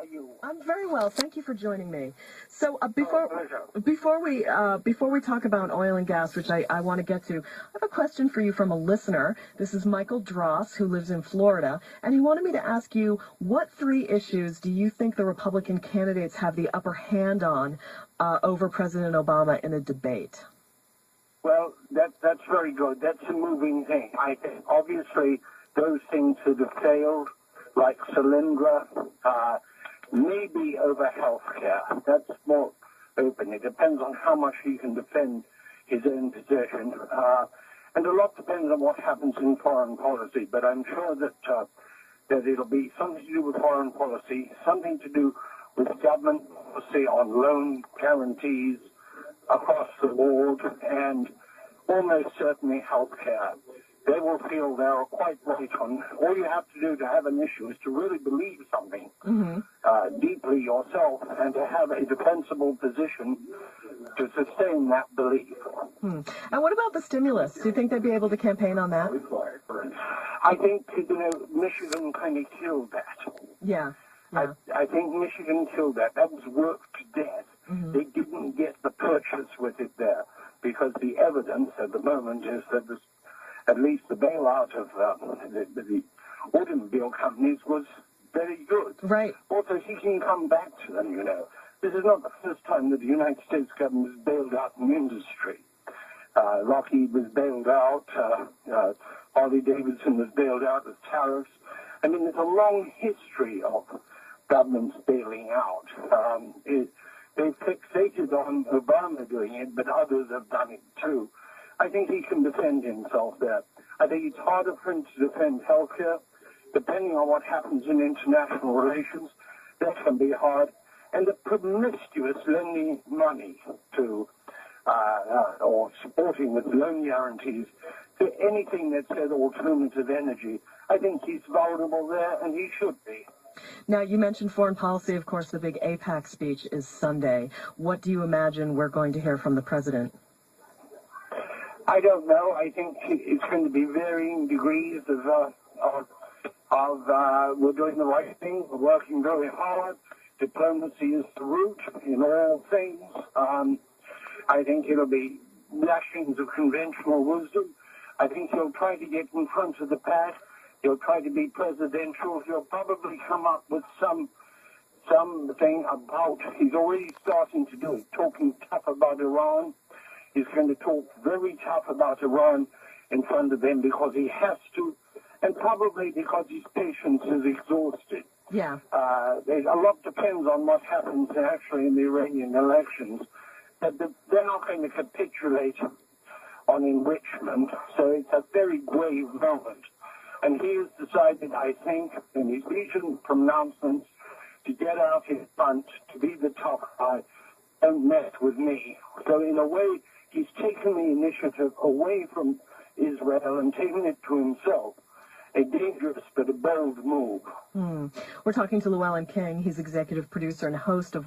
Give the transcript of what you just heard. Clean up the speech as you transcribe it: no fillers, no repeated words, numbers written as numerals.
are you? I'm very well. Thank you for joining me. So Pleasure. before we talk about oil and gas, which I want to get to, I have a question for you from a listener. This is Michael Dross, who lives in Florida, and he wanted me to ask you, what three issues do you think the Republican candidates have the upper hand on over President Obama in a debate? Well, that's very good. That's a moving thing. I think obviously those things that have failed, like Solyndra, maybe over health care. That's more open. It depends on how much he can defend his own position. And a lot depends on what happens in foreign policy. But I'm sure that it'll be something to do with foreign policy, something to do with government policy on loan guarantees across the board, and almost certainly health care. They will feel they're quite right on. All you have to do to have an issue is to really believe something deeply yourself, and to have a defensible position to sustain that belief. And what about the stimulus? Do you think they'd be able to campaign on that? I think, Michigan kind of killed that. Yeah. I think Michigan killed that. That was worked to death. They didn't get the purchase with it there, because the evidence at the moment is that at least the bailout of the automobile companies was very good. Right. Also, he can come back to them, This is not the first time that the United States government has bailed out an industry. Lockheed was bailed out. Harley-Davidson was bailed out with tariffs. I mean, there's a long history of governments bailing out. They've fixated on Obama doing it, but others have done it too. I think he can defend himself there. I think it's harder for him to defend healthcare. Depending on what happens in international relations, that can be hard. And the promiscuous lending money to, or supporting with loan guarantees to anything that says alternative energy, I think he's vulnerable there, and he should be. Now, you mentioned foreign policy. Of course, the big APAC speech is Sunday. What do you imagine we're going to hear from the president? I don't know. I think it's going to be varying degrees of we're doing the right thing, we're working very hard. Diplomacy is the root in all things. I think it'll be lashings of conventional wisdom. I think he'll try to get in front of the pack. He'll try to be presidential. He'll probably come up with something about, he's already starting to do it, talking tough about Iran. He's going to talk very tough about Iran in front of them because he has to, and probably because his patience is exhausted. Yeah. A lot depends on what happens actually in the Iranian elections. But they're not going to capitulate on enrichment, so it's a very grave moment. And he has decided, I think, in his recent pronouncements, to get out in front, to be the top guy. Don't mess with me. So in a way, he's taken the initiative away from Israel and taken it to himself. A dangerous but a bold move. We're talking to Llewellyn King. He's executive producer and host of